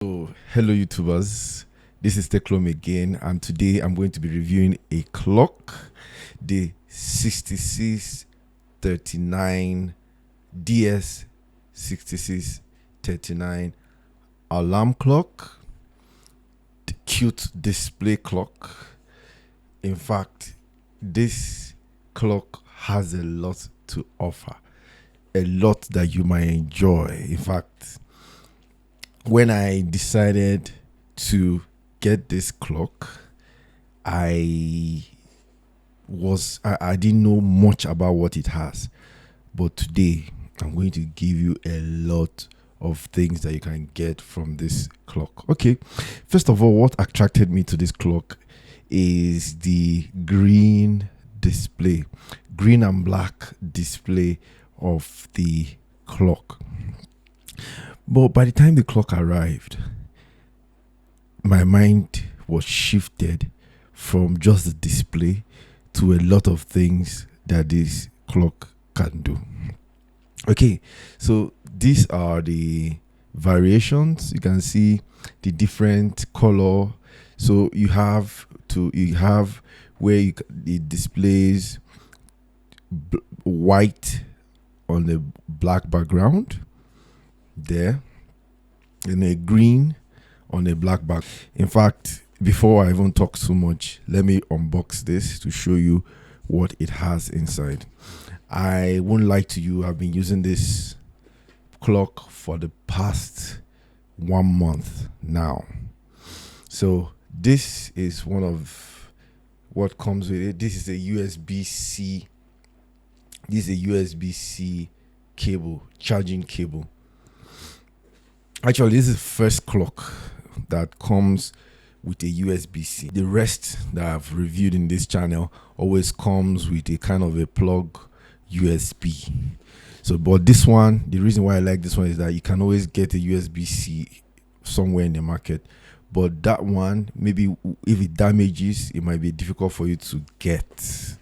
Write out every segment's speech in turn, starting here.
So, hello YouTubers, this is Teclom again, and today I'm going to be reviewing a clock, the 6639 DS-6639 alarm clock, the cute display clock. In fact, this clock has a lot to offer, a lot that you might enjoy. In fact, when I decided to get this clock, I didn't know much about what it has, but today I'm going to give you a lot of things that you can get from this clock. Okay, first of all, what attracted me to this clock is the green display, green and black display of the clock. But by the time the clock arrived, my mind was shifted from just the display to a lot of things that this clock can do. Okay, so these are the variations. You can see the different color. So you have where it displays white on a black background there, and a green on a black back. In fact, before I even talk too much, let me unbox this to show you what it has inside. I won't lie to you, I've been using this clock for the past 1 month now. So this is one of what comes with it. This is a USB-C. This is a USB-C cable, charging cable. Actually, this is the first clock that comes with a USB-C. The rest that I've reviewed in this channel always comes with a kind of a plug USB. So, but this one, the reason why I like this one is that you can always get a USB-C somewhere in the market. But that one, maybe if it damages, it might be difficult for you to get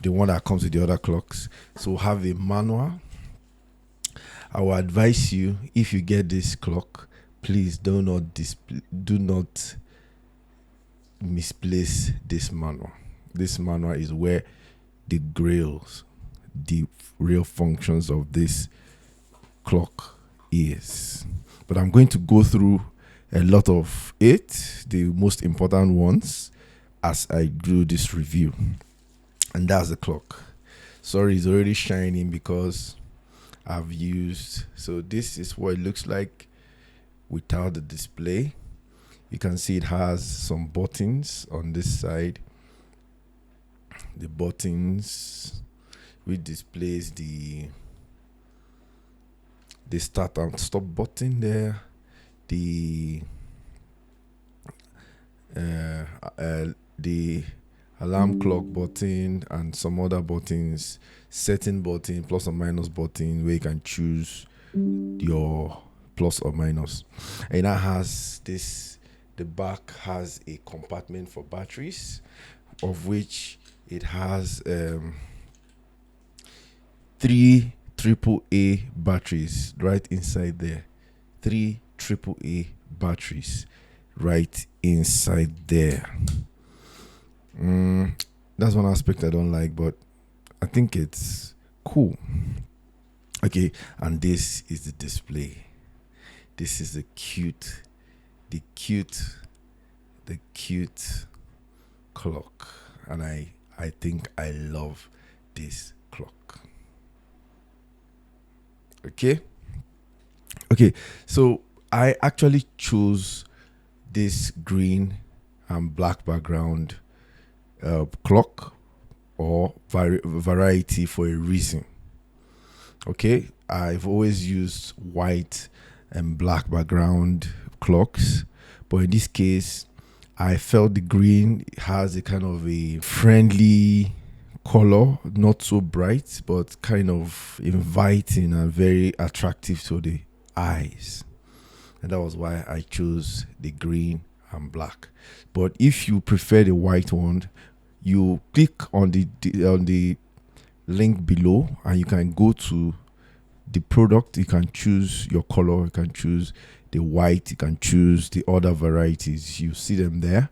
the one that comes with the other clocks. So have a manual. I will advise you, if you get this clock, please do not misplace this manual. This manual is where the real functions of this clock is. But I'm going to go through a lot of it, the most important ones, as I do this review. And that's the clock. Sorry, it's already shining because I've used. So this is what it looks like without the display. You can see it has some buttons on this side. The buttons which displays the start and stop button there. The alarm clock button and some other buttons, setting button, plus or minus button, where you can choose your plus or minus. And that has this, the back has a compartment for batteries, of which it has 3 AAA batteries right inside there. 3 AAA batteries right inside there. That's one aspect I don't like, but I think it's cool. Okay, and this is the display. This is the cute clock, and I think I love this clock. Okay, so I actually chose this green and black background clock or variety for a reason. Okay, I've always used white and black background clocks, but in this case I felt the green has a kind of a friendly color, not so bright, but kind of inviting and very attractive to the eyes, and that was why I chose the green and black. But if you prefer the white one, you click on the link below and you can go to the product. You can choose your color, you can choose the white, you can choose the other varieties. You see them there,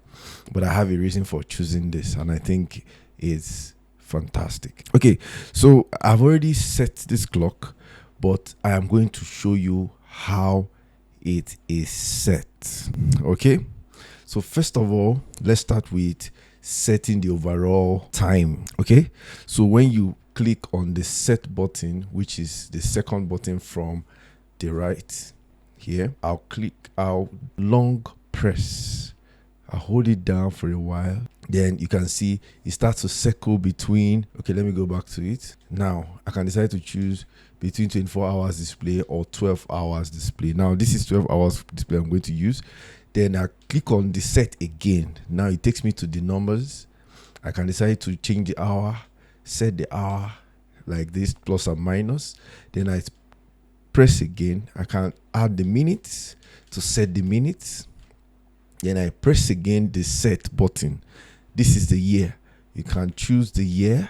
but I have a reason for choosing this, and I think it's fantastic. Okay, so I've already set this clock, but I am going to show you how it is set. Okay, so first of all, let's start with setting the overall time. Okay, so when you click on the set button, which is the second button from the right here, I'll long press, I'll hold it down for a while, then you can see it starts to circle between. Okay, let me go back to it. Now I can decide to choose between 24 hours display or 12 hours display. Now this is 12 hours display I'm going to use. Then I click on the set again. Now it takes me to the numbers. I can decide to change the hour, set the hour like this, plus or minus. Then I press again. I can add the minutes to set the minutes. Then I press again the set button. This is the year. You can choose the year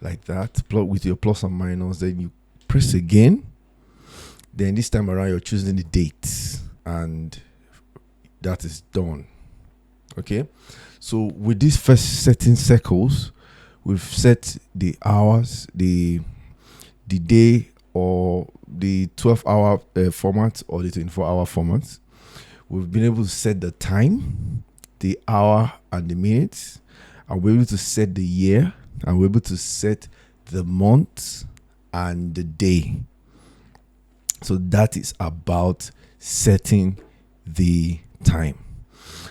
like that with your plus or minus. Then you press again. Then this time around you're choosing the date, and that is done. Okay, so with these first setting circles, we've set the hours, the day, or the 12-hour format or the 24-hour format. We've been able to set the time, the hour, and the minutes, and we're able to set the year, and we're able to set the month and the day. So that is about setting the time.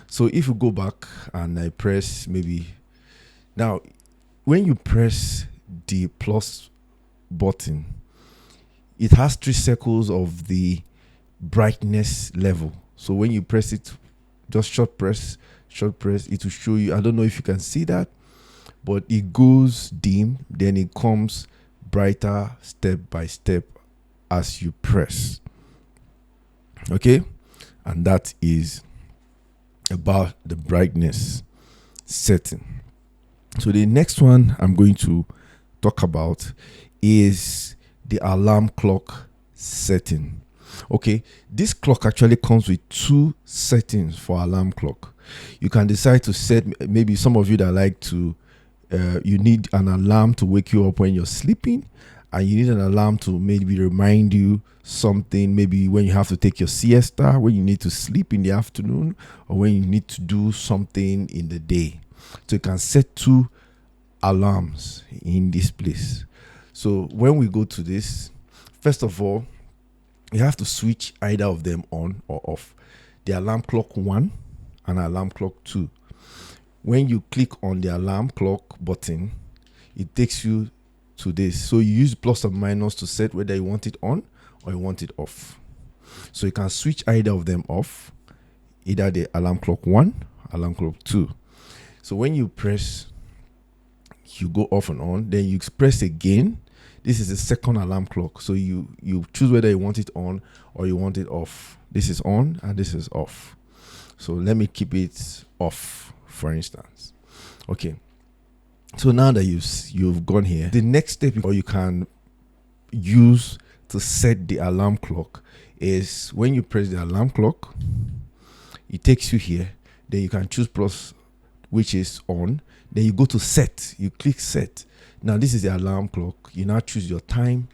So if you go back and I press maybe now, when you press the plus button, it has 3 circles of the brightness level. So when you press it, just short press, it will show you. I don't know if you can see that, but it goes dim, then it comes brighter step by step as you press. Okay, and that is about the brightness setting. So the next one I'm going to talk about is the alarm clock setting. Okay, this clock actually comes with 2 settings for alarm clock. You can decide to set, maybe some of you that like to you need an alarm to wake you up when you're sleeping, and you need an alarm to maybe remind you something, maybe when you have to take your siesta, when you need to sleep in the afternoon, or when you need to do something in the day. So you can set 2 alarms in this place. So when we go to this, first of all, you have to switch either of them on or off. The alarm clock 1 and alarm clock 2. When you click on the alarm clock button, it takes you to this. So you use plus or minus to set whether you want it on or you want it off. So you can switch either of them off, either the alarm clock 1, alarm clock 2. So when you press, you go off and on, then you press again. This is the second alarm clock. So you choose whether you want it on or you want it off. This is on and this is off. So let me keep it off, for instance. Okay. So now that you've gone here, the next step or you can use to set the alarm clock is when you press the alarm clock, it takes you here. Then you can choose plus, which is on. Then you go to set. You click set. Now this is the alarm clock. You now choose your time.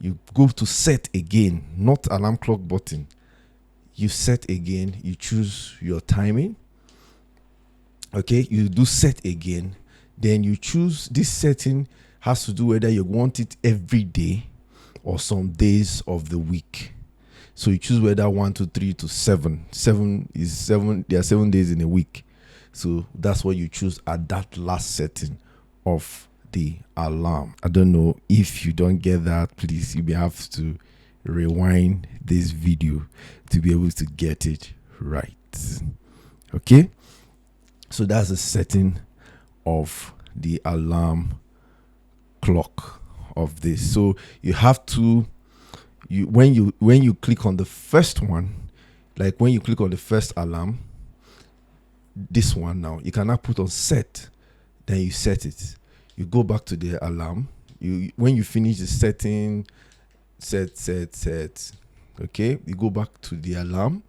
You go to set again, not alarm clock button. You set again. You choose your timing. Okay, you do set again. Then you choose, this setting has to do whether you want it every day or some days of the week. So you choose whether 1 to 3 to 7. 7 is 7. There are 7 days in a week. So that's what you choose at that last setting of the alarm. I don't know if you don't get that, please, you may have to rewind this video to be able to get it right. Okay, so that's the setting of the alarm clock of this. So you have to, when you click on the first one, like when you click on the first alarm, this one, now you cannot put on set, then you set it. You go back to the alarm. When you finish the setting, set, Okay, you go back to the alarm.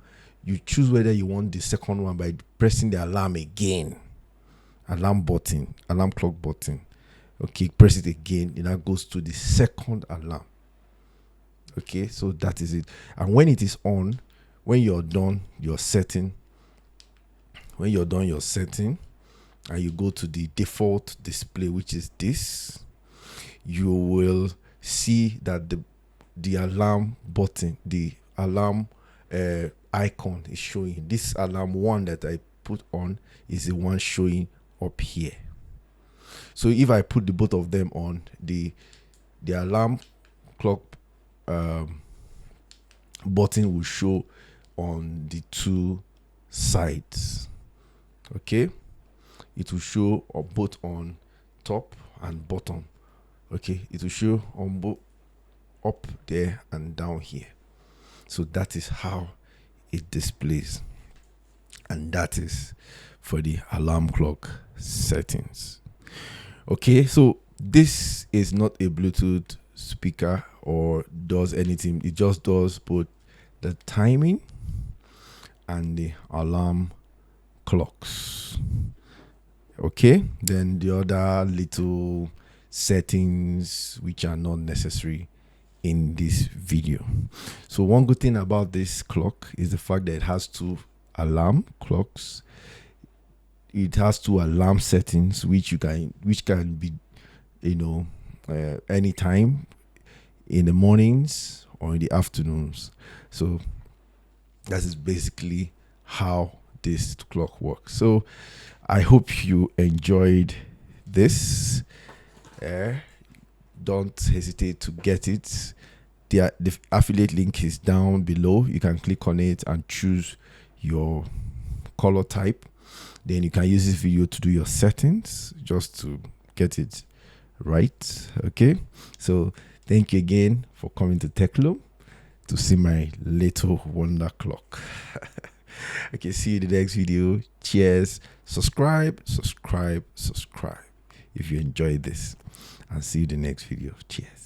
You choose whether you want the second one by pressing the alarm again. Alarm button, alarm clock button. Okay, press it again. It now goes to the second alarm. Okay, so that is it. And when it is on, when you're done your setting, and you go to the default display, which is this, you will see that the alarm button, the alarm icon is showing. This alarm one that I put on is the one showing up here. So if I put the both of them on, the alarm clock button will show on the two sides. Okay, it will show both on top and bottom. Okay, it will show on both up there and down here. So that is how it displays, and that is for the alarm clock settings. Okay, so this is not a Bluetooth speaker or does anything. It just does both the timing and the alarm clocks. Okay, then the other little settings which are not necessary in this video. So one good thing about this clock is the fact that it has two alarm clocks. It has two alarm settings which can be anytime in the mornings or in the afternoons. So that is basically how this clock works. So I hope you enjoyed this. Don't hesitate to get it. The affiliate link is down below. You can click on it and choose your color type. Then you can use this video to do your settings just to get it right. Okay, so thank you again for coming to Techlo to see my little wonder clock. Okay, see you in the next video. Cheers. Subscribe if you enjoyed this, and see you in the next video. Cheers.